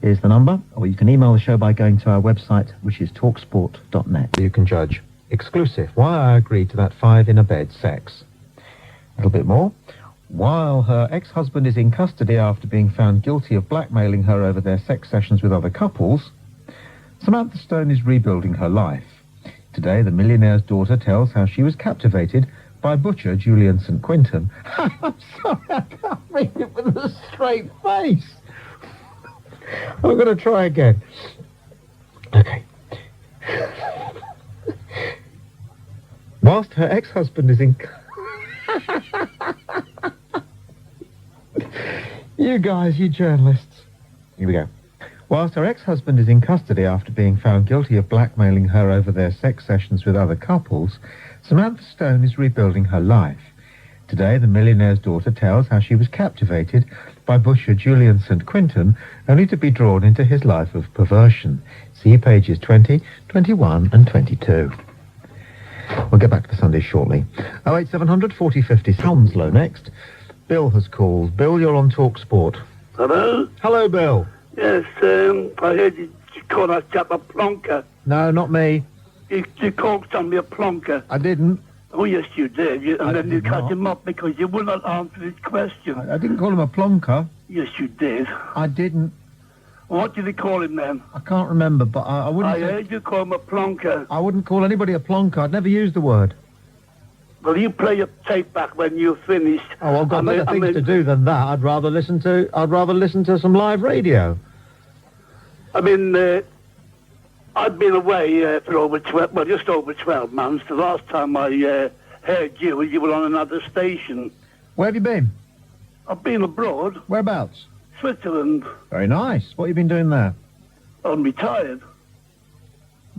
Here's the number, or you can email the show by going to our website, which is talksport.net. You can judge. Exclusive. Why I agreed to that 5-in-a-bed sex. A little bit more. While her ex-husband is in custody after being found guilty of blackmailing her over their sex sessions with other couples, Samantha Stone is rebuilding her life. Today, the millionaire's daughter tells how she was captivated by butcher Julian St. Quintin. I'm sorry, I can't read it with a straight face. I'm going to try again. Okay. Whilst her ex-husband is in... You guys, you journalists. Here we go. Whilst her ex-husband is in custody after being found guilty of blackmailing her over their sex sessions with other couples, Samantha Stone is rebuilding her life. Today, the millionaire's daughter tells how she was captivated by butcher Julian St. Quintin, only to be drawn into his life of perversion. See pages 20, 21 and 22. We'll get back to the Sundays shortly. 08700 40 50. Hounslow next. Bill has called. Bill, you're on Talksport. Hello? Hello, Bill. Yes, I heard you call that chap a plonker. No, not me. You called somebody a plonker. I didn't. Oh, yes, you did. And then you cut him up because you would not answer his question. I didn't call him a plonker. Yes, you did. I didn't. What did you call him then? I can't remember, but I wouldn't... I heard you call him a plonker. I wouldn't call anybody a plonker. I'd never use the word. Well, you play your tape back when you're finished. Oh, I've got better things to do than that. I'd rather listen to some live radio. I mean, I've been away for just over 12 months. The last time I heard you were on another station. Where have you been? I've been abroad. Whereabouts? Switzerland. Very nice. What have you been doing there? I'm retired.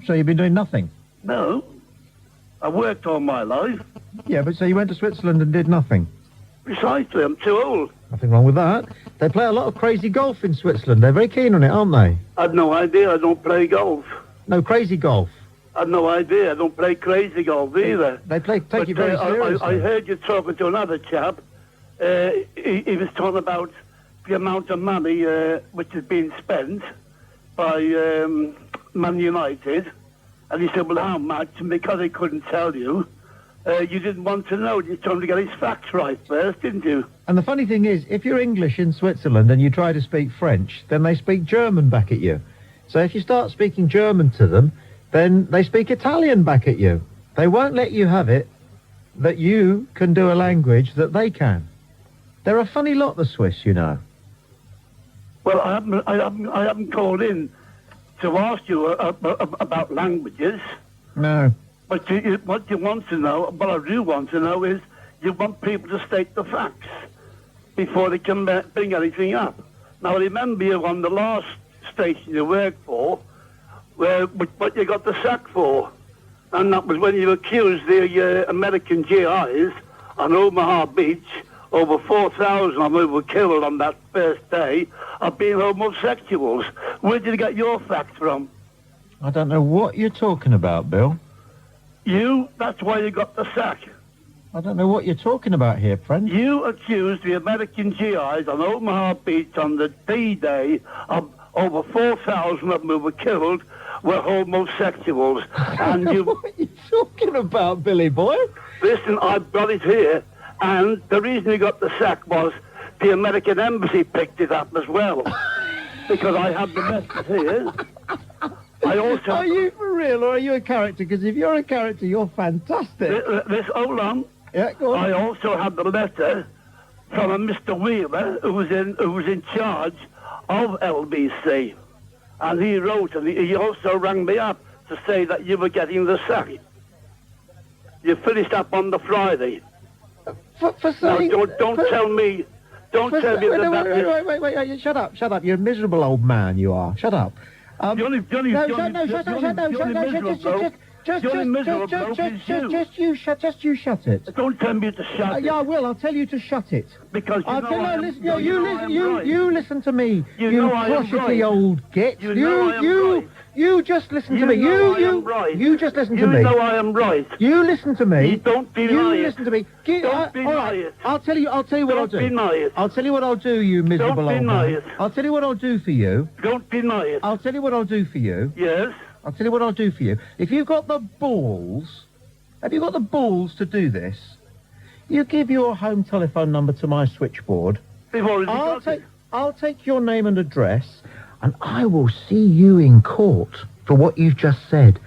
So you've been doing nothing? No. I worked all my life. Yeah, but so you went to Switzerland and did nothing? Precisely. I'm too old. Nothing wrong with that. They play a lot of crazy golf in Switzerland. They're very keen on it, aren't they? I've no idea. I don't play golf. No, crazy golf. I've no idea. I don't play crazy golf either. They take you very seriously. I heard you talking to another chap. He was talking about the amount of money which is being spent by Man United. And he said, well, how much? And because he couldn't tell you, you didn't want to know. You told him to get his facts right first, didn't you? And the funny thing is, if you're English in Switzerland and you try to speak French, then they speak German back at you. So if you start speaking German to them, then they speak Italian back at you. They won't let you have it that you can do a language that they can. They're a funny lot, the Swiss, you know. Well, I haven't called in to ask you about languages. No. But what you want to know, what I do want to know is you want people to state the facts before they can bring anything up. Now, I remember you on the last station you worked for, what you got the sack for. And that was when you accused the American GIs on Omaha Beach, over 4,000 of them were killed on that first day, of being homosexuals. Where did you get your facts from? I don't know what you're talking about, Bill. That's why you got the sack. I don't know what you're talking about here, friend. You accused the American GIs on Omaha Beach on the D-Day of over 4,000 of them who were killed were homosexuals. And you... What are you talking about, Billy boy? Listen, I've got it here. And the reason you got the sack was the American Embassy picked it up as well. Because I had the message here. I also... Are you for real, or are you a character? Because if you're a character, you're fantastic. Hold on. Yeah, go on. I also had the letter from a Mr. Wheeler, who was in charge of LBC. And he wrote, and he also rang me up to say that you were getting the sack. You finished up on the Friday. For saying... No, don't tell me... Don't tell me that... Wait, shut up. You're a miserable old man, you are. Shut up. The only miserable bloke is you. Just you shut it. Don't tell me to shut it. Yeah, I will. I'll tell you to shut it. Because you know I am, listen, no, you know I am right. you listen to me. You know I am crotchety right. old git. You know I am right. You just listen to me. know I am right. You just listen to You me. know I am right. You listen to me. You don't deny You it. listen to me. Don't deny all right. it. I'll tell you what I'll do. Don't deny it. I'll tell you what I'll do, you miserable Don't old deny man. it. I'll tell you what I'll do for you. Don't deny it. I'll tell you what I'll do for you. Yes? I'll tell you what I'll do for you. If you've got the balls, have you got the balls to do this? You give your home telephone number to my switchboard. They've already got it. I'll take your name and address, and I will see you in court for what you've just said.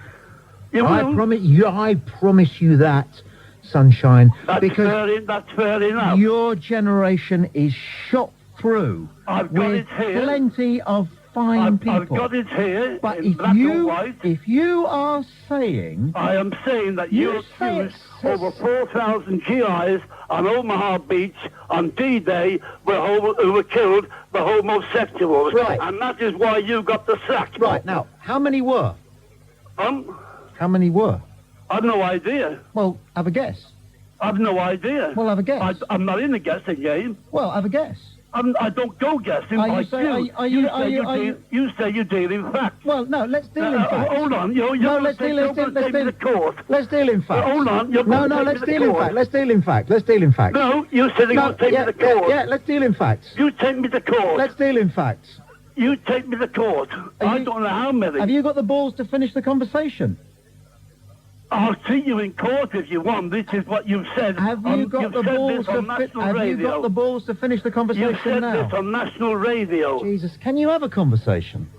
You I will? I promise you that, Sunshine. That's fair enough. Your generation is shot through I've got with it here. plenty of fine people. I've got it here But in black and white. if you are saying... I am saying that you accused over 4,000 GIs on Omaha Beach on D-Day who were killed by homosexuals. Right. And that is why you got the sack. Right, now, how many were? How many were? I've no idea. Well, have a guess. I've no idea. Well, have a guess. I'm not in the guessing game. Well, have a guess. I don't go guessing. Are you like saying- you. You say you deal in facts. Well, no, let's deal in facts. Hold on. You're going to take me to court. Let's deal in facts. Hold on. Let's deal in facts. Let's deal in facts. Let's deal in facts. No, you said you're going to take me to court. Yeah, let's deal in facts. You take me to court. Let's deal in facts. You take me to court. I don't know how many. Have you got the balls to finish the conversation? I'll see you in court if you want. This is what you've said. Have you got the balls to finish the conversation You said now? this on national radio. Jesus, can you have a conversation?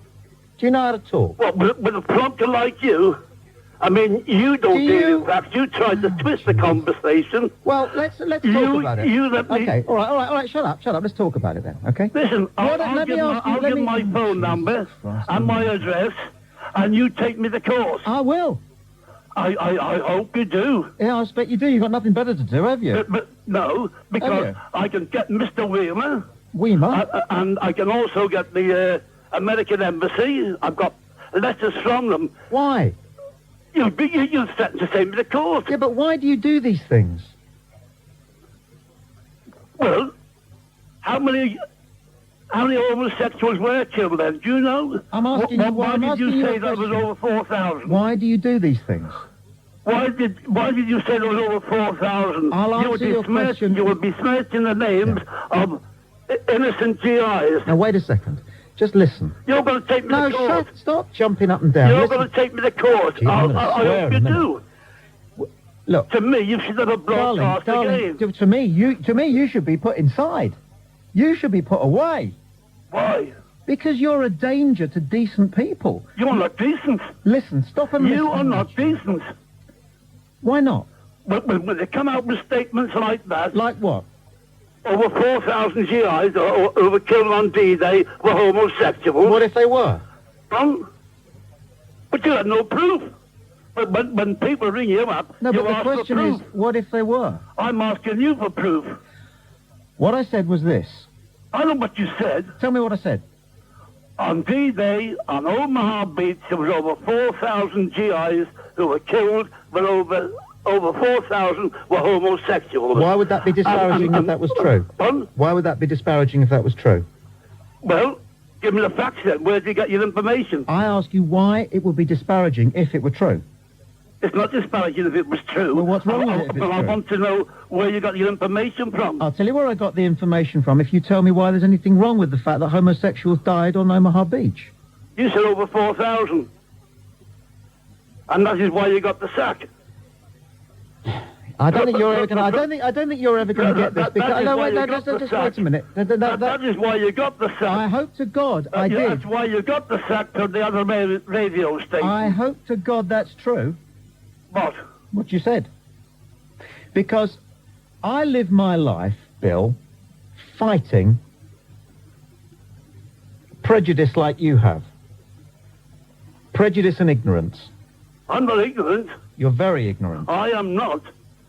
Do you know how to talk? What, with a plonker like you? I mean, you don't deal in facts. You tried to twist the conversation. Well, let's talk about it. You let me... Okay, all right. Shut up. Let's talk about it then. Okay. Listen, I'll give my phone number and my address, and you take me to court. I will. I hope you do. Yeah, I expect you do. You've got nothing better to do, have you? But no, because I can get Mr. Weimer, and I can also get the American Embassy. I've got letters from them. Why? You're threatened to take me to court. Yeah, but why do you do these things? Well, how many homosexuals were killed then? Do you know? I'm asking you. Why did you say that was over 4,000? Why do you do these things? Why did you say there was over 4,000? I'll answer your question. You would be smirching the names of innocent GIs. Now, wait a second. Just listen. You're going to take me to court. Stop jumping up and down. You're going to take me to court. I hope you do. Look. To me, you should have a broadcast again. To me, you should be put inside. You should be put away. Why? Because you're a danger to decent people. You're not decent. Listen, stop and listen. You are not decent. Why not? When they come out with statements like that... Like what? Over 4,000 GIs who were killed on D-Day were homosexuals. What if they were? But you had no proof. But when people ring you up, no, you but the ask for question proof. is, what if they were? I'm asking you for proof. What I said was this. I know what you said. Tell me what I said. On D-Day, on Omaha Beach, there was over 4,000 GIs who were killed, but over 4,000 were homosexuals. Why would that be disparaging if that was true? Why would that be disparaging if that was true? Well, give me the facts then. Where did you get your information? I ask you why it would be disparaging if it were true. It's not disparaging if it was true. Well, what's wrong with it if it's true? I want to know where you got your information from. I'll tell you where I got the information from if you tell me why there's anything wrong with the fact that homosexuals died on Omaha Beach. You said over 4,000. And that is why you got the sack. I don't think you're ever going to. I don't think you're ever going to get this. Because just wait a minute. That is why you got the sack. I hope to God I did. That's why you got the sack to the other radio station. I hope to God that's true. What? What you said. Because I live my life, Bill, fighting prejudice like you have. Prejudice and ignorance. I'm not ignorant. You're very ignorant. I am not.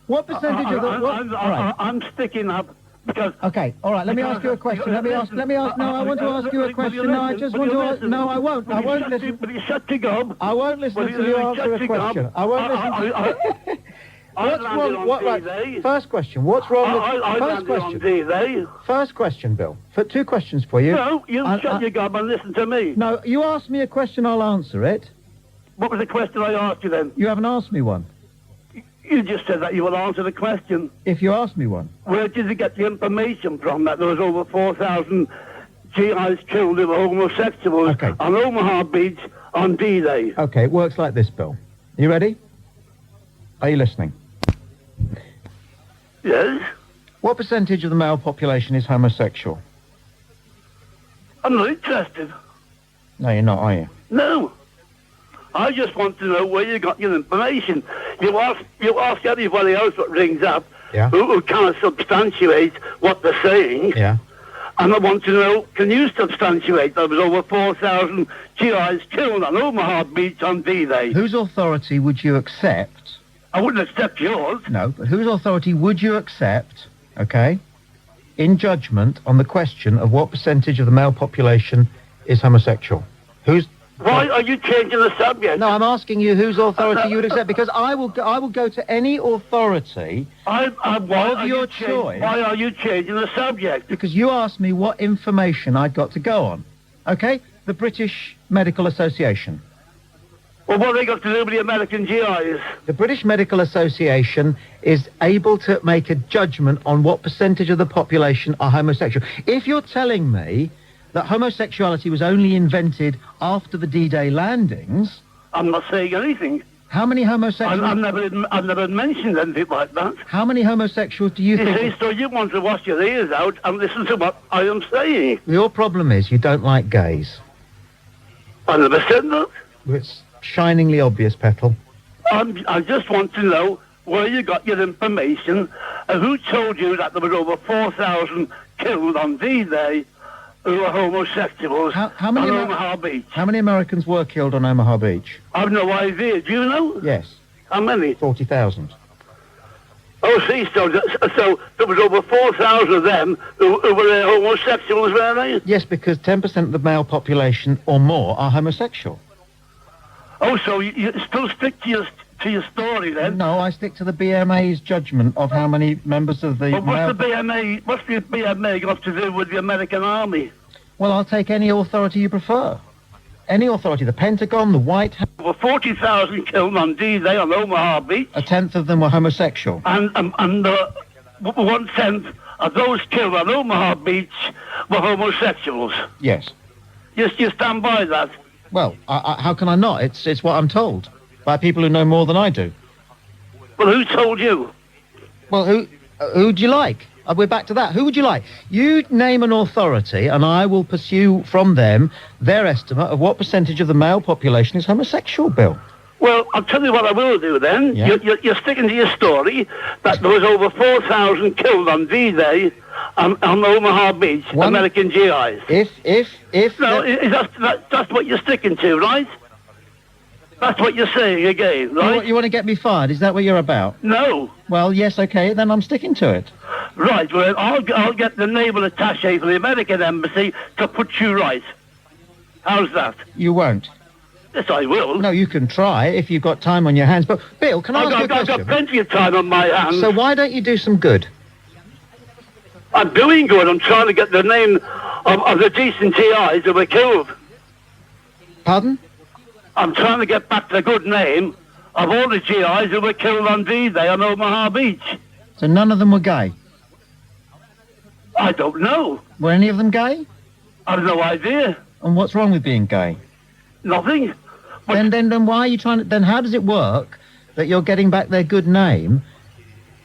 What percentage of the... I'm sticking up Because Okay, all right, let me ask you a question. Let me ask, no, I want to ask you a question. No, I just want to ask, no, I won't listen. But you shut your gob. I won't listen until you answer a question. I won't listen. What's wrong? What, right, first question, what's wrong with, first question. First question, Bill. For 2 questions for you. No, you shut your gob and listen to me. No, you ask me a question, I'll answer it. What was the question I asked you then? You haven't asked me one. You just said that you will answer the question. If you ask me one. Where did you get the information from that there was over 4,000 GIs killed who were homosexuals on Omaha Beach on D-Day? Okay, it works like this, Bill. You ready? Are you listening? Yes. What percentage of the male population is homosexual? I'm not interested. No, you're not, are you? No. I just want to know where you got your information. You ask anybody else what rings up who kind of substantiate what they're saying. Yeah. And I want to know, can you substantiate there was over 4,000 GIs killed on Omaha Beach on D-Day? Whose authority would you accept? I wouldn't accept yours. No, but whose authority would you accept, okay, in judgment on the question of what percentage of the male population is homosexual? Why are you changing the subject? No, I'm asking you whose authority you would accept, because I will go to any authority of your choice. Why are you changing the subject? Because you asked me what information I'd got to go on, okay? The British Medical Association. Well, what have they got to do with the American GIs? The British Medical Association is able to make a judgment on what percentage of the population are homosexual. If you're telling me that homosexuality was only invented after the D-Day landings... I'm not saying anything. How many homosexuals... I've never mentioned anything like that. How many homosexuals do you think... You see, so you want to wash your ears out and listen to what I am saying. Your problem is you don't like gays. I never said that. It's shiningly obvious, Petal. I just want to know where you got your information and who told you that there was over 4,000 killed on D-Day who were homosexuals on Omaha Beach. How many Americans were killed on Omaha Beach? I've no idea. Do you know? Yes. How many? 40,000. Oh, see, so there was over 4,000 of them who were homosexuals, were they? Yes, because 10% of the male population or more are homosexual. Oh, so you still stick to your story then? No, I stick to the BMA's judgment of how many members of the... But what's the BMA got to do with the American Army? Well, I'll take any authority you prefer. Any authority, the Pentagon, the White House... Over 40,000 killed on D-Day on Omaha Beach. 1/10 of them were homosexual. And 1/10 of those killed on Omaha Beach were homosexuals. Yes. You stand by that? Well, how can I not? It's what I'm told by people who know more than I do. Well, who told you? Well, who'd you like? We're back to that. Who would you like? You name an authority, and I will pursue from them their estimate of what percentage of the male population is homosexual, Bill. Well, I'll tell you what I will do then. Yeah. You're sticking to your story that there was over 4,000 killed on D-Day on Omaha Beach, American GIs. If... No, that's what you're sticking to, right? That's what you're saying again, right? You want to get me fired? Is that what you're about? No. Well, yes, okay, then I'm sticking to it. Right, well, I'll get the naval attaché for the American embassy to put you right. How's that? You won't. Yes, I will. No, you can try if you've got time on your hands. But, Bill, can I ask you a question? I've got plenty of time on my hands. So why don't you do some good? I'm doing good. I'm trying to get the name of the decent GIs who were killed. Pardon? I'm trying to get back the good name of all the GIs who were killed on D-Day on Omaha Beach. So none of them were gay? I don't know. Were any of them gay? I've no idea. And what's wrong with being gay? Nothing. But then why are you trying to... Then how does it work that you're getting back their good name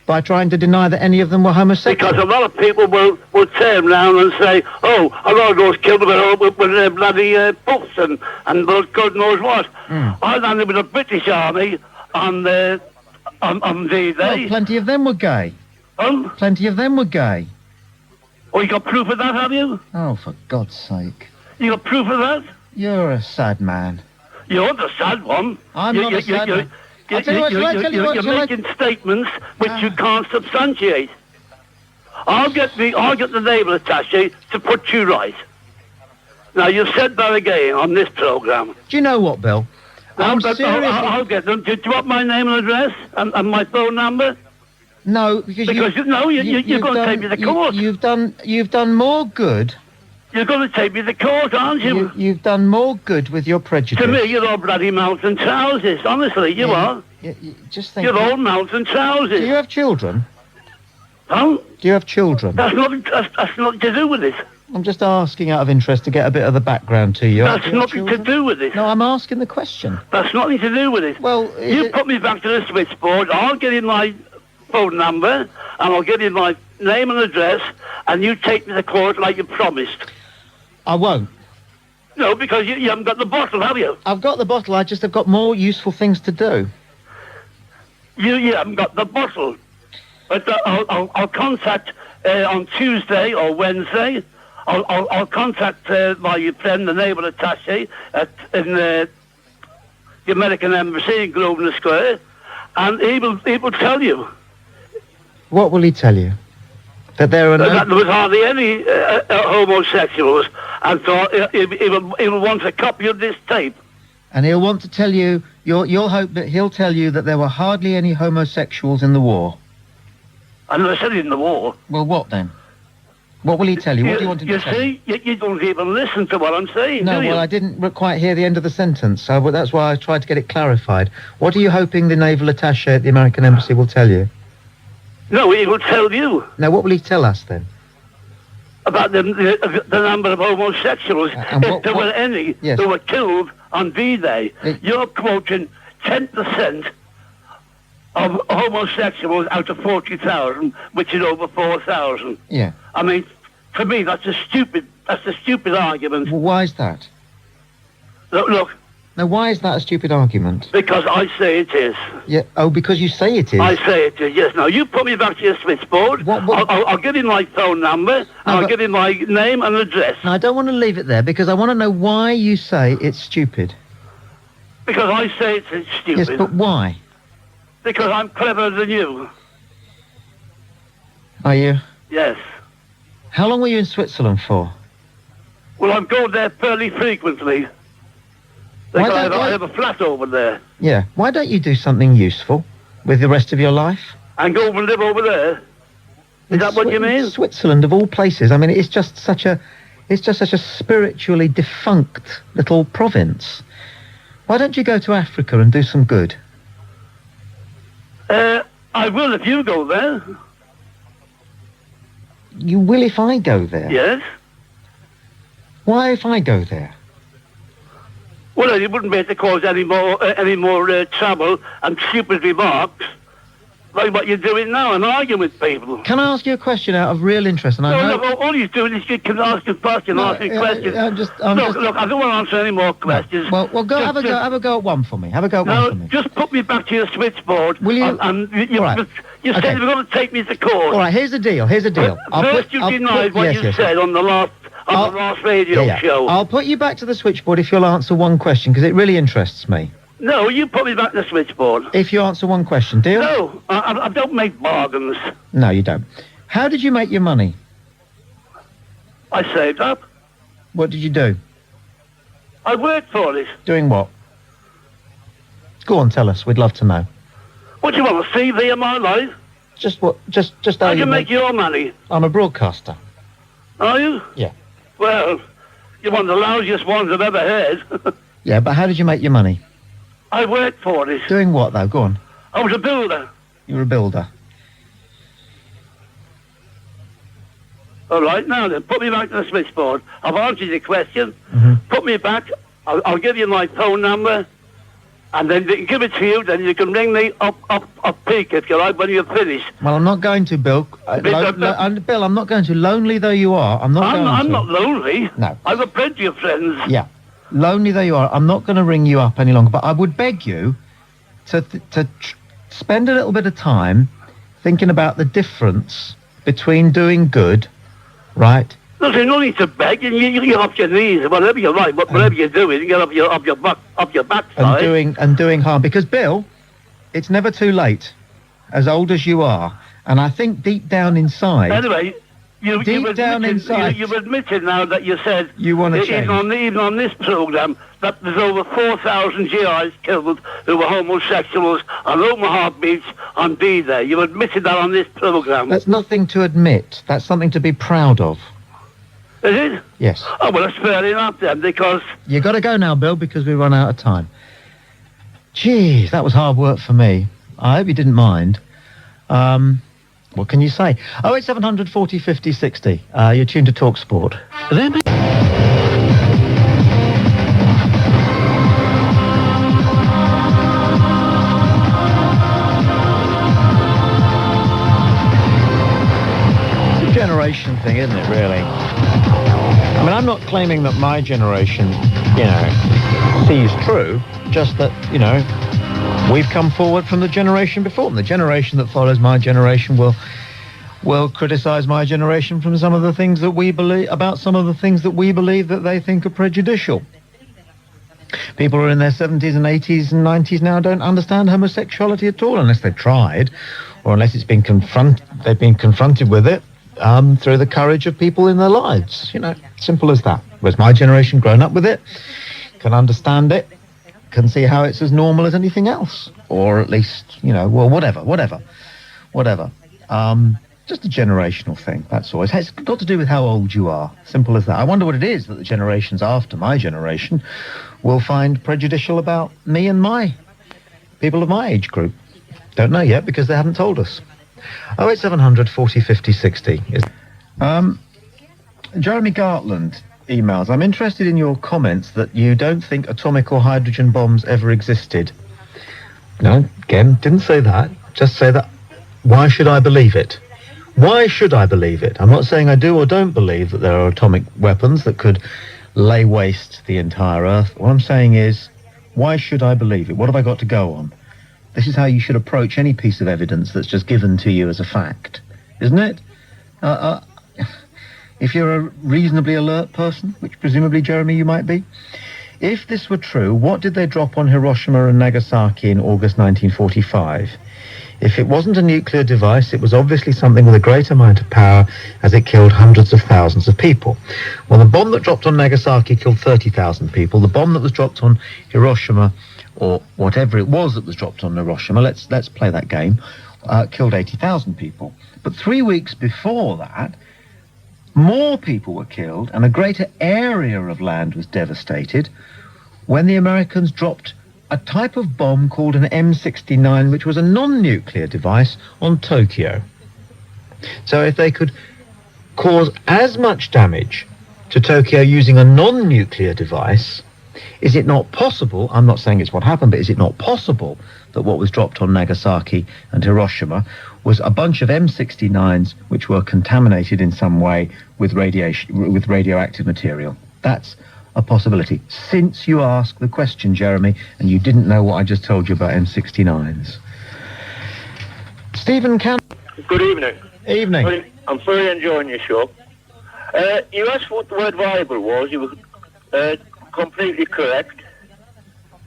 by trying to deny that any of them were homosexual? Because a lot of people will turn around and say, oh, a lot of those killed with bloody puffs and God knows what. I landed with the British Army on D-Day. Well, plenty of them were gay. Plenty of them were gay. Oh, you got proof of that, have you? Oh, for God's sake. You got proof of that? You're a sad man. You're the sad one. I'm not a sad man. You're making statements which you can't substantiate. I'll get the naval attaché to put you right. Now, you've said that again on this programme. Do you know what, Bill? I'm seriously... I'll get them. Do you want my name and address and my phone number? No, because you're going to take me to court. You've done more good. You're going to take me to court, aren't you? You've done more good with your prejudice. To me, you're all bloody mountain trousers. Honestly, you are. Just think. You're all mountain trousers. Do you have children? Huh? Do you have children? That's nothing to do with it. I'm just asking out of interest to get a bit of the background to you. That's nothing to do with it. No, I'm asking the question. That's nothing to do with it. Well, you put me back to the switchboard. I'll get in my phone number and I'll get in my name and address, and you take me to court like you promised. I won't. No, because you haven't got the bottle, have you? I've got the bottle. I just have got more useful things to do. You haven't got the bottle. But I'll contact on Tuesday or Wednesday. I'll contact my friend, the naval attaché in the American Embassy in Grosvenor Square, and he will tell you. What will he tell you? That there are that there was hardly any homosexuals, and so he will want a copy of this tape. And he'll want to tell you. You'll hope that he'll tell you that there were hardly any homosexuals in the war. I never said in the war. Well, what then? What will he tell you? What do you want him to tell you? You see, you don't even listen to what I'm saying, No, do you? well, I didn't quite hear the end of the sentence, so that's why I tried to get it clarified. What are you hoping the naval attaché at the American Embassy will tell you? No, he will tell you. Now, what will he tell us then? About the number of homosexuals, if there were any who were killed on D-Day. You're quoting 10% of homosexuals out of 40,000, which is over 4,000. Yeah. I mean, for me, that's a stupid argument. Well, why is that? Look. Now, why is that a stupid argument? Because I say it is. Yeah. Oh, because you say it is. I say it is. Yes. Now you put me back to your switchboard. I'll give you my phone number. And I'll give you my name and address. No, I don't want to leave it there because I want to know why you say it's stupid. Because I say it's stupid. Yes, but why? Because I'm cleverer than you. Are you? Yes. How long were you in Switzerland for? Well, I'm going there fairly frequently. I have a flat over there. Yeah. Why don't you do something useful with the rest of your life? And go and live over there? Is that what you mean? Switzerland, of all places. I mean, it's just such a spiritually defunct little province. Why don't you go to Africa and do some good? I will if you go there. You will if I go there? Yes. Why if I go there? Well, you wouldn't be able to cause any more trouble and stupid remarks like what you're doing now and arguing with people. Can I ask you a question out of real interest? And look, all you're doing is you can ask a question, asking questions. Look, I don't want to answer any more questions. No. Well, go have a go at one for me. Have a go at one for me. Just put me back to your switchboard. Will you? You said you were going to take me to court. All right, here's the deal. First you denied what you said on the last radio show. I'll put you back to the switchboard if you'll answer one question, because it really interests me. No, you put me back to the switchboard. If you answer one question, deal? No, I don't make bargains. No, you don't. How did you make your money? I saved up. What did you do? I worked for it. Doing what? Go on, tell us. We'd love to know. What do you want, a CV of my life? Just what? Just how you make your money? I'm a broadcaster. Are you? Yeah. Well, you're one of the lousiest ones I've ever heard. Yeah, but how did you make your money? I worked for it. Doing what, though? Go on. I was a builder. You were a builder. All right, now then, put me back to the switchboard. I've answered your question. Mm-hmm. Put me back. I'll give you my phone number, and then they can give it to you. Then you can ring me up peak if you like when you're finished. Well, I'm not going to, Bill. Bill, I'm not going to. Lonely though you are, I'm not going to. I'm not lonely. No. I've got plenty of friends. Yeah. Lonely though you are, I'm not going to ring you up any longer, but I would beg you to spend a little bit of time thinking about the difference between doing good, right? There's no need to beg, and you get off your knees, whatever you like, whatever you're doing, you get off your backside. And doing harm, because Bill, it's never too late, as old as you are, And I think deep down inside... Anyway, you've admitted now that you said... You want to change. Even on this programme, that there's over 4,000 GIs killed who were homosexuals on Omaha Beach on D-Day. You've admitted that on this programme. That's nothing to admit. That's something to be proud of. Is it? Yes. Oh, well, that's fair enough then, because... You got to go now, Bill, because we've run out of time. Jeez, that was hard work for me. I hope you didn't mind. What can you say? 08700 40 50 60. You're tuned to Talksport. It's a generation thing, isn't it, really? I mean, I'm not claiming that my generation, sees true, just that, we've come forward from the generation before, and the generation that follows my generation will criticise my generation from some of the things that we believe that they think are prejudicial. People who are in their 70s and 80s and 90s now don't understand homosexuality at all unless they've tried, or unless they've been confronted with it through the courage of people in their lives. Simple as that. Whereas my generation, grown up with it, can understand it, can see how it's as normal as anything else, or at least, whatever. Just a generational thing, that's all. It's got to do with how old you are. Simple as that. I wonder what it is that the generations after my generation will find prejudicial about me and my people of my age group. Don't know yet, because they haven't told us. 08700 40 50 60. Jeremy Gartland emails, I'm interested in your comments that you don't think atomic or hydrogen bombs ever existed. No, again, didn't say that. Just say that, why should I believe it? Why should I believe it? I'm not saying I do or don't believe that there are atomic weapons that could lay waste the entire Earth. What I'm saying is, why should I believe it? What have I got to go on? This is how you should approach any piece of evidence that's just given to you as a fact, isn't it? If you're a reasonably alert person, which presumably, Jeremy, you might be, if this were true, what did they drop on Hiroshima and Nagasaki in August 1945? If it wasn't a nuclear device, it was obviously something with a great amount of power, as it killed hundreds of thousands of people. Well, the bomb that dropped on Nagasaki killed 30,000 people. The bomb that was dropped on Hiroshima, or whatever it was that was dropped on Hiroshima, let's play that game, killed 80,000 people. But 3 weeks before that, more people were killed and a greater area of land was devastated when the Americans dropped a type of bomb called an M69, which was a non-nuclear device, on Tokyo. So if they could cause as much damage to Tokyo using a non-nuclear device, is it not possible, I'm not saying it's what happened, but is it not possible that what was dropped on Nagasaki and Hiroshima was a bunch of M69s which were contaminated in some way with radioactive material? That's a possibility. Since you asked the question, Jeremy, and you didn't know what I just told you about M69s. Stephen Can... Good evening. Evening. I'm very enjoying your show. You asked what the word viable was. You were completely correct.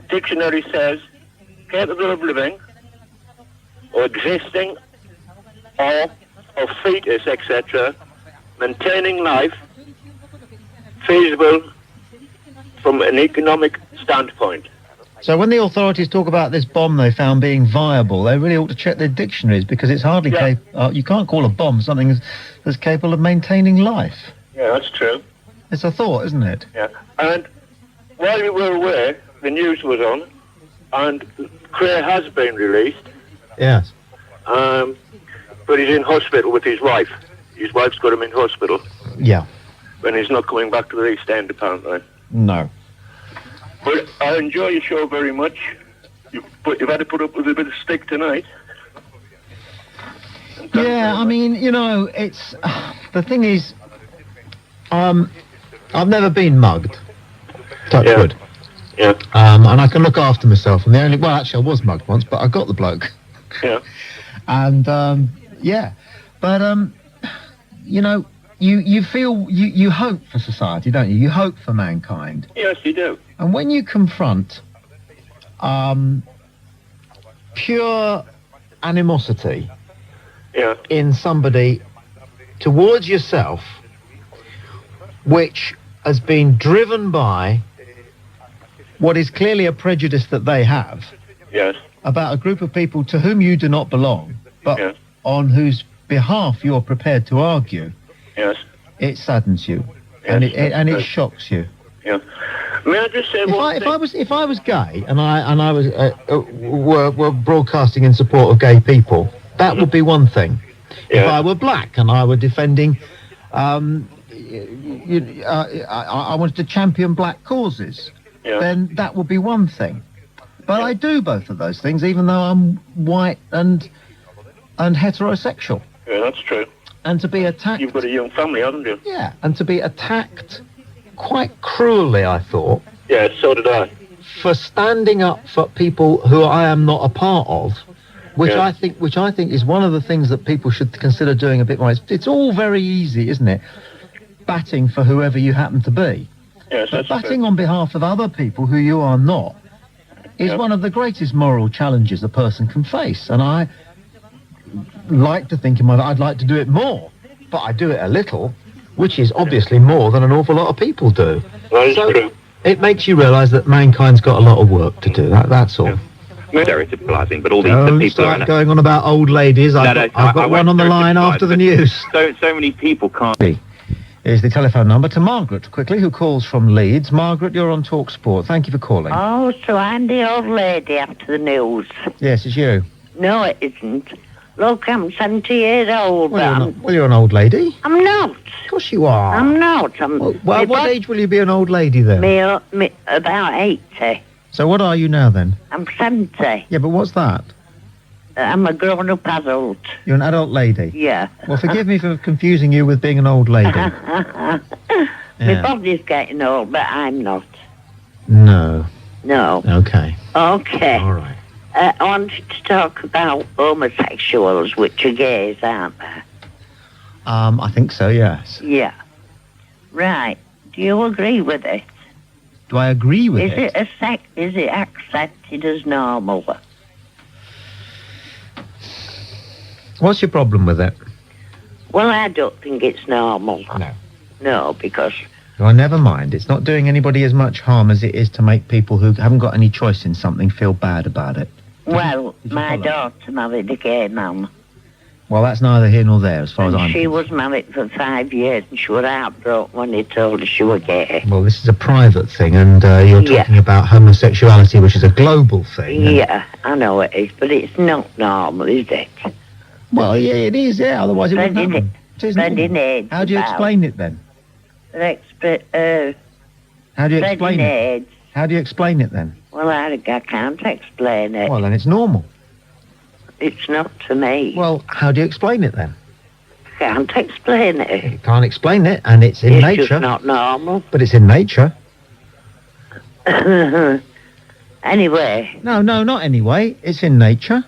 Dictionary says capable of living or existing or of fetus, etc., maintaining life, feasible from an economic standpoint. So when the authorities talk about this bomb they found being viable, they really ought to check their dictionaries, because it's hardly you can't call a bomb something that's capable of maintaining life. Yeah, that's true. It's a thought, isn't it? Yeah. And while we were aware, the news was on, and Cray has been released. Yes. But he's in hospital with his wife. His wife's got him in hospital. Yeah. And he's not coming back to the East End, apparently. No. But I enjoy your show very much. You've had to put up with a bit of stick tonight. Yeah, I mean, it's... the thing is, I've never been mugged. Touch wood. Yeah. And I can look after myself. And actually, I was mugged once, but I got the bloke. Yeah. And, yeah. But, you feel, you hope for society, don't you? You hope for mankind. Yes, you do. And when you confront pure animosity in somebody towards yourself which has been driven by what is clearly a prejudice that they have about a group of people to whom you do not belong, but on whose behalf you're prepared to argue, it saddens you, and it shocks you. May I just say if I was gay and I was were broadcasting in support of gay people, that would be one thing. If I were black and I were defending, I wanted to champion black causes, then that would be one thing. But I do both of those things, even though I'm white and heterosexual. Yeah, that's true. And to be attacked... You've got a young family, haven't you? Yeah, and to be attacked quite cruelly, I thought. Yeah, so did I. For standing up for people who I am not a part of, which I think is one of the things that people should consider doing a bit more. It's all very easy, isn't it? Batting for whoever you happen to be. Yes, but batting on behalf of other people who you are not is one of the greatest moral challenges a person can face. And I like to think I'd like to do it more, but I do it a little, which is obviously more than an awful lot of people do. That is true. It makes you realise that mankind's got a lot of work to do. That's all. Stereotypizing, but all the people start going on about old ladies. I've got one on the line after the news. So many people can't. Is the telephone number to Margaret, quickly, who calls from Leeds. Margaret, you're on Talksport. Thank you for calling. Oh, so I'm the old lady after the news. Yes, it's you. No, it isn't. Look, I'm 70 years old. Well, you're an old lady. I'm not. Of course you are. I'm not. What age will you be an old lady then? Me, about 80. So what are you now then? I'm 70. Yeah, but what's that? I'm a grown-up adult. You're an adult lady? Yeah. Well, forgive me for confusing you with being an old lady. My body's getting old, but I'm not. No. Okay. All right. I wanted to talk about homosexuals, which are gays, aren't they? I think so, yes. Yeah. Right. Do you agree with it? Do I agree with it? Is it accepted as normal? What's your problem with it? Well, I don't think it's normal. No, because... Well, never mind. It's not doing anybody as much harm as it is to make people who haven't got any choice in something feel bad about it. Well, my daughter married a gay man. Well, that's neither here nor there, as far as I'm concerned. She was married for 5 years, and she was heartbroken when he told her she was gay. Well, this is a private thing, and you're talking about homosexuality, which is a global thing. Yeah, I know it is, but it's not normal, is it? Well, yeah, it is, yeah, otherwise it wouldn't happen. How do you explain it, then? How do you explain it? How do you explain it, then? Well, I can't explain it. Well, then it's normal. It's not to me. Well, how do you explain it, then? Can't explain it. You can't explain it, and it's in nature. It's just not normal. But it's in nature. Anyway. No, not anyway. It's in nature.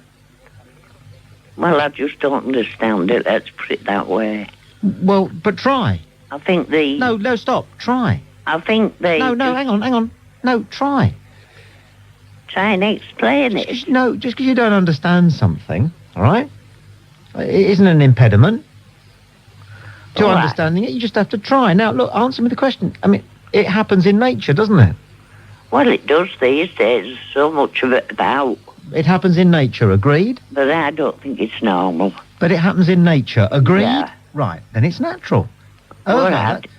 Well, I just don't understand it. Let's put it that way. Well, but try. I think No, stop. Try. I think No, hang on. No, try. Try and explain it. Just because you don't understand something, all right? It isn't an impediment to understanding it. You just have to try. Now, look, answer me the question. I mean, it happens in nature, doesn't it? Well, it does these days. There's so much of it about. It happens in nature, agreed? But I don't think it's normal. But it happens in nature, agreed? Yeah. Right, then it's natural. Well,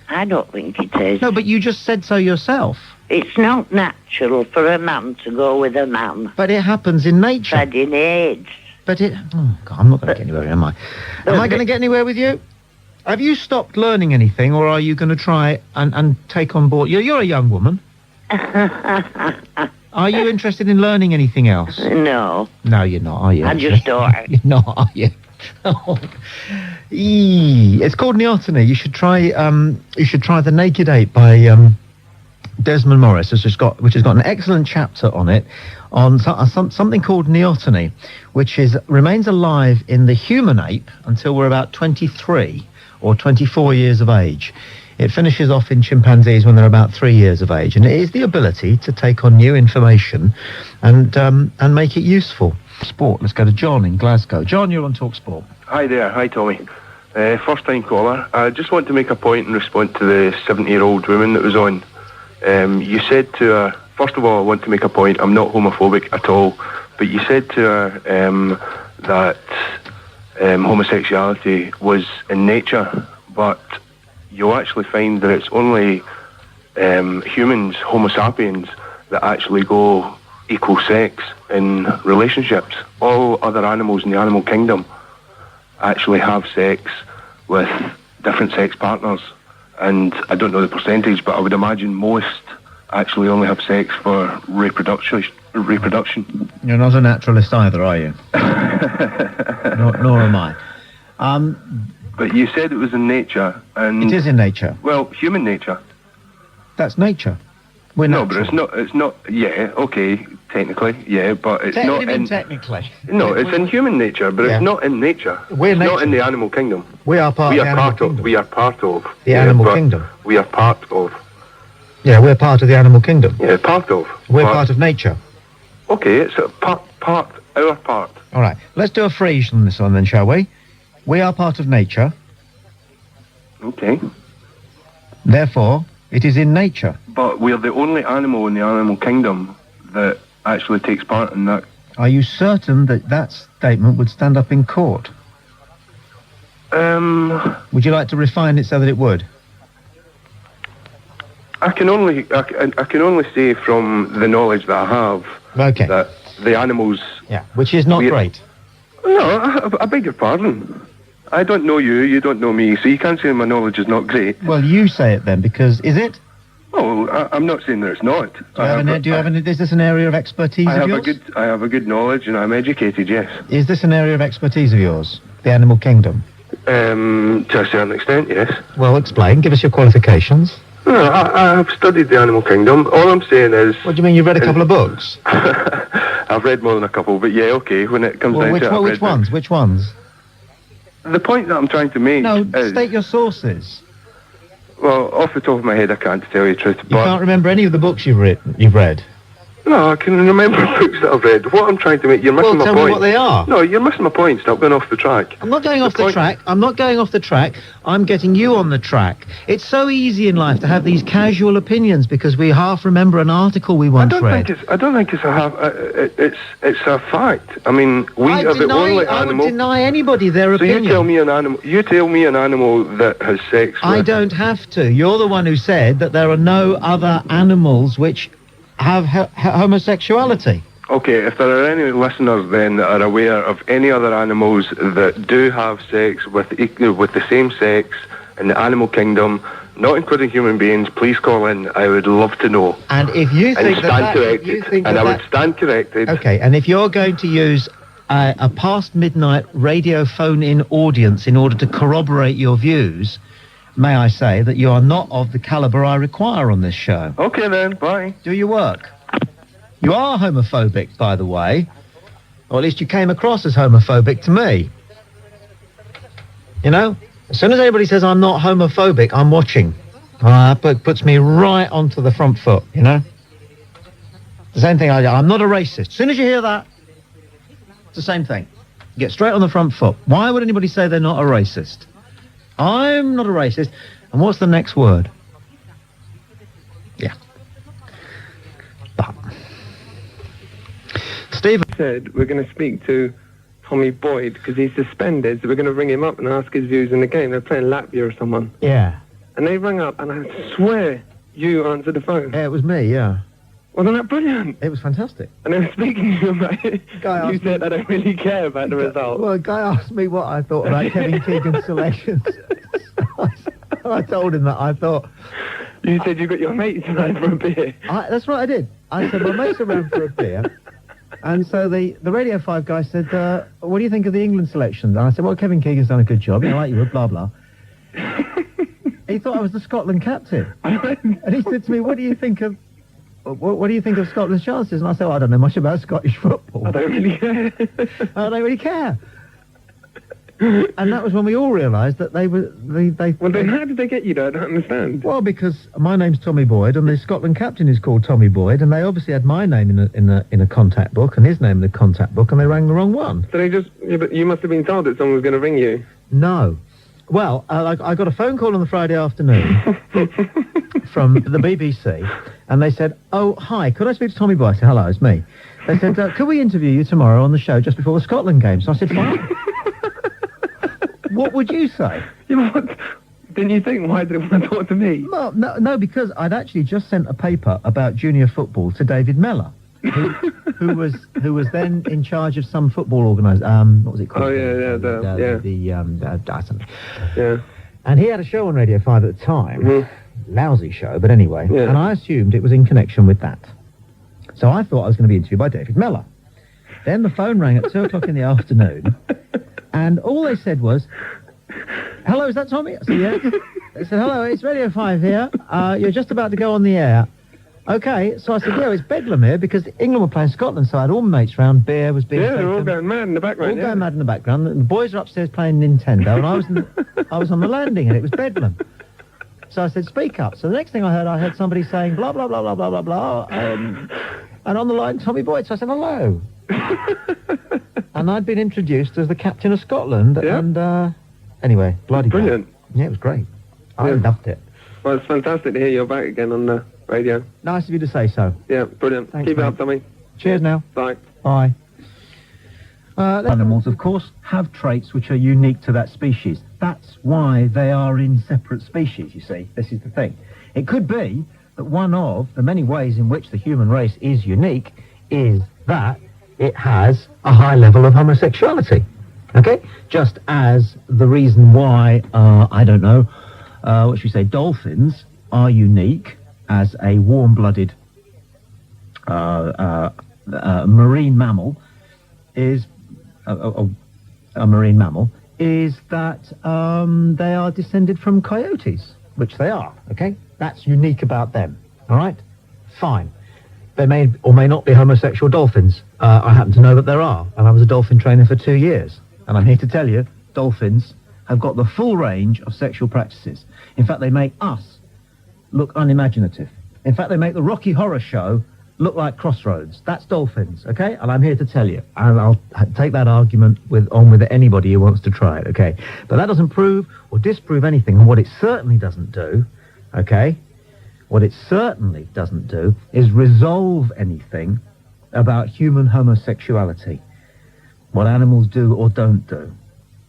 I don't think it is. No, but you just said so yourself. It's not natural for a man to go with a man. But it happens in nature. But in age. But it... Oh, God, I'm not going to get anywhere, am I? Am I going to get anywhere with you? Have you stopped learning anything, or are you going to try and take on board... You're a young woman. Are you interested in learning anything else? No. No, you're not, are you? I just don't. You're not, are you? Oh. It's called neoteny. You should try The Naked Ape by Desmond Morris, which has got an excellent chapter on it, on something called neoteny, which remains alive in the human ape until we're about 23 or 24 years of age. It finishes off in chimpanzees when they're about 3 years of age, and it is the ability to take on new information and make it useful. Sport. Let's go to John in Glasgow. John, you're on Talksport. Hi there. Hi, Tommy. First time caller. I just want to make a point in response to the 70-year-old woman that was on. You said to her, first of all, I want to make a point, I'm not homophobic at all, but you said to her that homosexuality was in nature, but you'll actually find that it's only humans, Homo sapiens, that actually go equal sex in relationships. All other animals in the animal kingdom actually have sex with different sex partners, and I don't know the percentage, but I would imagine most actually only have sex for reproduction. You're not a naturalist either, are you? nor am I. But you said it was in nature, and it is in nature. Well, human nature. That's nature. We're no, natural. but it's not. Yeah, okay, technically, yeah, but it's not in. Technically. No, it's in human nature, but it's not in nature. We're it's not in the animal kingdom. We are part of the animal kingdom. We are part of the animal kingdom. We are part of. Yeah, we're part of the animal kingdom. Yeah, part of. We're part of nature. Okay, it's a part. Our part. All right, let's do a phrase on this one then, shall we? We are part of nature. Okay. Therefore, it is in nature. But we're the only animal in the animal kingdom that actually takes part in that. Are you certain that that statement would stand up in court? Would you like to refine it so that it would? I can only say from the knowledge that I have that the animals... Yeah, which is not great. No, I beg your pardon. I don't know you, you don't know me, so you can't say my knowledge is not great. Well, you say it then, because is it? Oh, I'm not saying that it's not. Is this an area of expertise of yours? I have a good knowledge and I'm educated, yes. Is this an area of expertise of yours, the animal kingdom? To a certain extent, yes. Well, explain. Give us your qualifications. No, I've studied the animal kingdom. All I'm saying is... What do you mean, you've read a couple of books? I've read more than a couple, but yeah, okay, when it comes down to it... Which ones? Which ones? The point that I'm trying to make is... state your sources. Well, off the top of my head, I can't tell you the truth, but... You can't remember any of the books you've read? No, I can remember books that I've read. What I'm trying to make... You're missing my point. Well, tell me what they are. No, you're missing my point. Stop going off the track. I'm not going off the track. I'm not going off the track. I'm getting you on the track. It's so easy in life to have these casual opinions because we half remember an article we once read. I don't think it's a half... it's a fact. I mean, we are the only animal... I would deny anybody their opinion. So you tell me an animal that has sex with... I don't have to. You're the one who said that there are no other animals which... have homosexuality. Okay, if there are any listeners then that are aware of any other animals that do have sex with the same sex in the animal kingdom, not including human beings, please call in. I would love to know. And if you think I would stand corrected. Okay, and if you're going to use a past midnight radio phone-in audience in order to corroborate your views, may I say that you are not of the calibre I require on this show. Okay then, bye. Do your work. You are homophobic, by the way. Or at least you came across as homophobic to me. You know, as soon as anybody says I'm not homophobic, I'm watching. That puts me right onto the front foot, you know. The same thing I do. I'm not a racist. As soon as you hear that, it's the same thing. You get straight on the front foot. Why would anybody say they're not a racist? I'm not a racist. And what's the next word? Yeah. But. Stephen said we're going to speak to Tommy Boyd because he's suspended, so we're going to ring him up and ask his views in the game. They're playing Latvia or someone. Yeah. And they rang up, and I swear you answered the phone. Yeah, it was me, yeah. Wasn't that brilliant? It was fantastic. And they were speaking to you about it. You said, I don't really care about the result. Well, a guy asked me what I thought about Kevin Keegan's selections. I told him that I thought... You said you got your mates around for a beer. That's right, I did. I said, my mates around for a beer. And so the Radio 5 guy said, what do you think of the England selection? And I said, well, Kevin Keegan's done a good job. You know, like you would, blah, blah. He thought I was the Scotland captain. And he said to me, what do you think of Scotland's chances? And I said, well, I don't know much about Scottish football. I don't really care. I don't really care. And that was when we all realised that they were... Well, then how did they get you there? I don't understand. Well, because my name's Tommy Boyd, and the Scotland captain is called Tommy Boyd, and they obviously had my name in a contact book, and his name in the contact book, and they rang the wrong one. So they just... Yeah, but you must have been told that someone was going to ring you. No. Well, I got a phone call on the Friday afternoon from the BBC, and they said, "Oh, hi, could I speak to Tommy Boyd?" I said, "Hello, it's me." They said, "Could we interview you tomorrow on the show just before the Scotland game?" So I said, "Fine." What would you say? You know what? Didn't you think, why did it want to talk to me? Well, no, because I'd actually just sent a paper about junior football to David Mellor, who was then in charge of some football organisation. What was it called? Oh, yeah. Yeah. And he had a show on Radio 5 at the time. Lousy show, but anyway. Yeah. And I assumed it was in connection with that. So I thought I was going to be interviewed by David Mellor. Then the phone rang at 2 o'clock in the afternoon, and all they said was, "Hello, is that Tommy?" I said, "Yeah." They said, "Hello, it's Radio 5 here. You're just about to go on the air." Okay, so I said, "Yeah, it's Bedlam here," because England were playing Scotland, so I had all my mates round, beer was being Yeah, taken. they're all going mad in the background. All going mad in the background. The boys are upstairs playing Nintendo, and I was on the landing, and it was Bedlam. So I said, "Speak up." So the next thing I heard somebody saying, blah, blah, blah, blah, blah, blah, blah, and on the line, Tommy Boyds. So I said, "Hello." And I'd been introduced as the captain of Scotland, and anyway, bloody Brilliant. Yeah, it was great. I loved it. Well, it's fantastic to hear you're back again on the radio. Nice of you to say so. Yeah, brilliant. Thanks, Keep it mate. up, Tommy. Cheers now. Bye. Bye. Animals, of course, have traits which are unique to that species. That's why they are in separate species, you see. This is the thing. It could be that one of the many ways in which the human race is unique is that it has a high level of homosexuality. Okay? Just as the reason why, I don't know, what should we say, dolphins are unique as a warm-blooded marine mammal is a marine mammal is that they are descended from coyotes, which they are. Okay, that's unique about them. All right, fine. They may or may not be homosexual dolphins. I happen to know that there are, and I was a dolphin trainer for 2 years, and I'm here to tell you, dolphins have got the full range of sexual practices. In fact, they make us look unimaginative. In fact, they make the Rocky Horror Show look like Crossroads. That's dolphins, okay? And I'm here to tell you. And I'll take that argument on with anybody who wants to try it, okay? But that doesn't prove or disprove anything. And what it certainly doesn't do, okay? What it certainly doesn't do is resolve anything about human homosexuality. What animals do or don't do.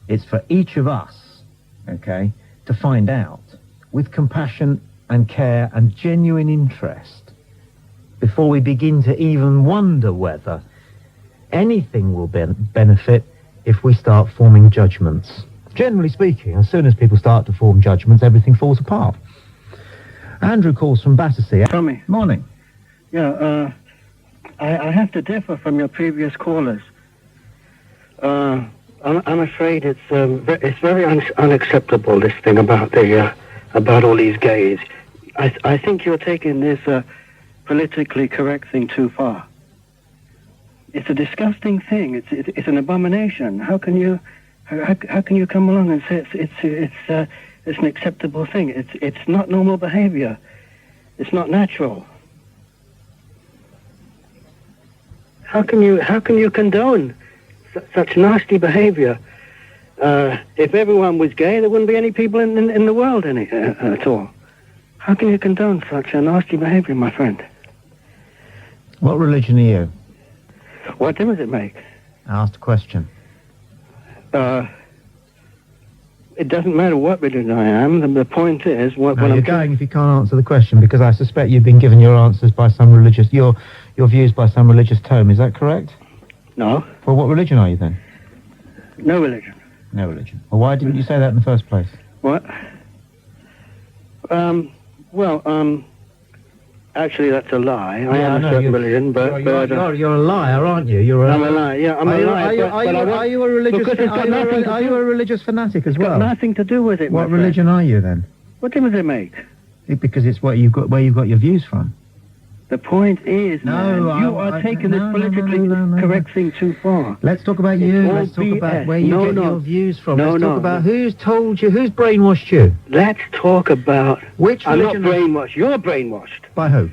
It's for each of us, okay, to find out with compassion and care and genuine interest before we begin to even wonder whether anything will benefit if we start forming judgments. Generally speaking, as soon as people start to form judgments, everything falls apart. Andrew calls from Battersea. Tommy. Morning. Yeah, I have to differ from your previous callers. I'm afraid it's very unacceptable, this thing about all these gays. I think you're taking this politically correct thing too far. It's a disgusting thing. It's an abomination. How can you come along and say it's an acceptable thing? It's not normal behavior. It's not natural. How can you condone such nasty behavior? If everyone was gay, there wouldn't be any people in the world at all. How can you condone such a nasty behavior, my friend? What religion are you? What difference does it make? I asked a question. It doesn't matter what religion I am. The point is, You're going if you can't answer the question, because I suspect you've been given your answers by some religious, your views by some religious tome. Is that correct? No. Well, what religion are you then? No religion. No religion. Well, why didn't you say that in the first place? What? Actually, that's a lie. I am a certain religion, but you're a liar, aren't you? I'm a liar. Yeah, I'm a liar. Are you a religious? Are you a religious fanatic as well? It's got nothing to do with it. What religion are you then? What difference does it make? Because it's where you've got your views from. The point is, No, man, you are taking this politically correct thing too far. Let's talk about you. all Let's talk about BS. where you No, get no. your views from. No, Let's no, talk about no. who's told you, who's brainwashed you. Let's talk about... Which I'm not religion... brainwashed. You're brainwashed. By who?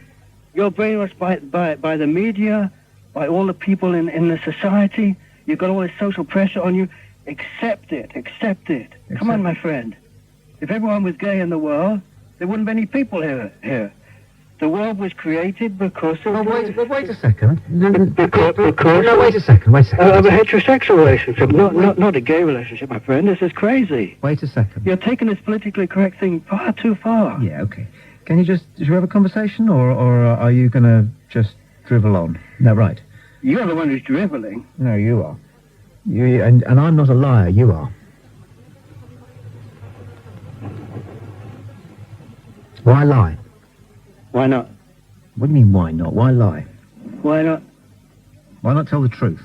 You're brainwashed by the media, by all the people in the society. You've got all this social pressure on you. Accept it. Accept it. Come on, my friend. If everyone was gay in the world, there wouldn't be any people here. The world was created because of... Oh, wait a second. Because... No, wait a second. Of a heterosexual relationship, not a gay relationship, my friend. This is crazy. Wait a second. You're taking this politically correct thing far too far. Yeah, okay. Can you just... Should we have a conversation, or are you going to just drivel on? No, right. You're the one who's driveling. No, you are. And I'm not a liar, you are. Why lie? Why not? What do you mean, why not? Why lie? Why not? Why not tell the truth?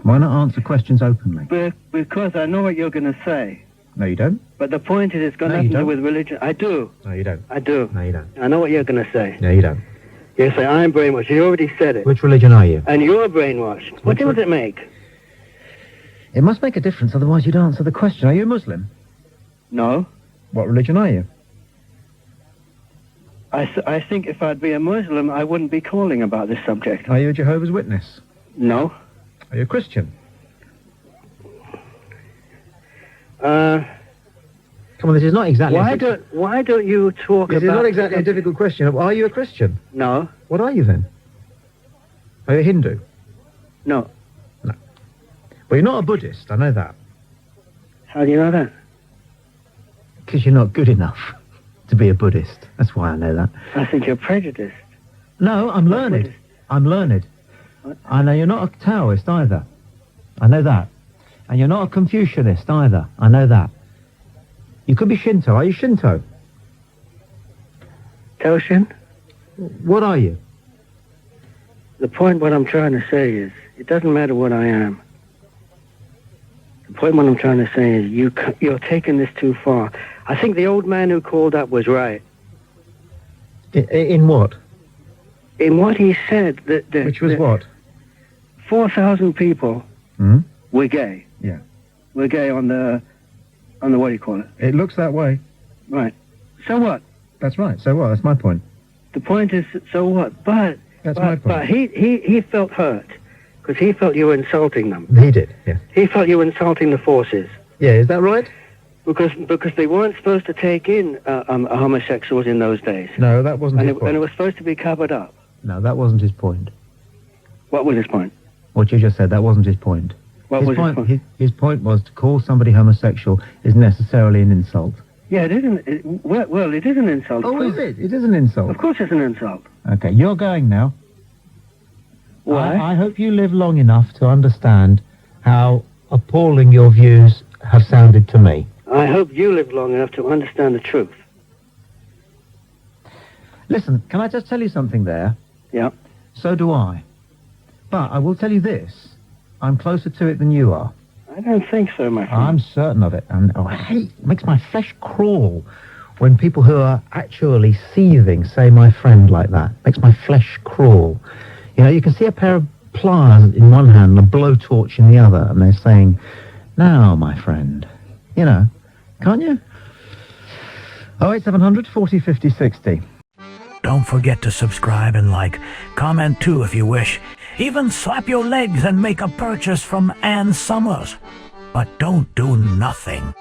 Why not answer questions openly? Because I know what you're going to say. No, you don't. But the point is, it's got No, nothing you to do don't. with religion. I do. No, you don't. I do. No, you don't. I know what you're going to say. No, you don't. You say, I'm brainwashed. You already said it. Which religion are you? And you're brainwashed. What difference does it make? It must make a difference, otherwise you'd answer the question. Are you a Muslim? No. What religion are you? I think if I'd be a Muslim, I wouldn't be calling about this subject. Are you a Jehovah's Witness? No. Are you a Christian? Come on, this is not exactly... Why don't you talk about... This is not exactly a difficult question. Are you a Christian? No. What are you then? Are you a Hindu? No. No. Well, you're not a Buddhist, I know that. How do you know that? Because you're not good enough to be a Buddhist. That's why I know that. I think you're prejudiced. No, I'm learned. Buddhist? I'm learned. What? I know you're not a Taoist either. I know that. And you're not a Confucianist either. I know that. You could be Shinto. Are you Shinto? Toshin? What are you? The point what I'm trying to say is, it doesn't matter what I am. The point what I'm trying to say is, you're taking this too far. I think the old man who called up was right. In what? In what he said, that Which was what? 4,000 people were gay. Yeah. We're gay on the what do you call it? It looks that way. Right. So what? That's right. So what? That's my point. The point is, so what? But My point. But he felt hurt because he felt you were insulting them. He did, yeah. He felt you were insulting the forces. Yeah, is that right? Because they weren't supposed to take in homosexuals in those days. No, that wasn't his And point. it was supposed to be covered up. No, that wasn't his point. What was his point? What you just said, that wasn't his point. What was his point? His point was to call somebody homosexual is necessarily an insult. Yeah, it isn't. Well, it is an insult. Oh, is it? It is an insult. Of course it's an insult. Okay, you're going now. Why? I hope you live long enough to understand how appalling your views have sounded to me. I hope you live long enough to understand the truth. Listen, can I just tell you something there? Yeah. So do I. But I will tell you this. I'm closer to it than you are. I don't think so, my friend. I'm certain of it. And I hate, it makes my flesh crawl when people who are actually seething say my friend like that. Makes my flesh crawl. You know, you can see a pair of pliers in one hand and a blowtorch in the other, and they're saying, now, my friend. You know, can't you? 08700 40 50 60. Don't forget to subscribe and like. Comment too if you wish. Even slap your legs and make a purchase from Ann Summers. But don't do nothing.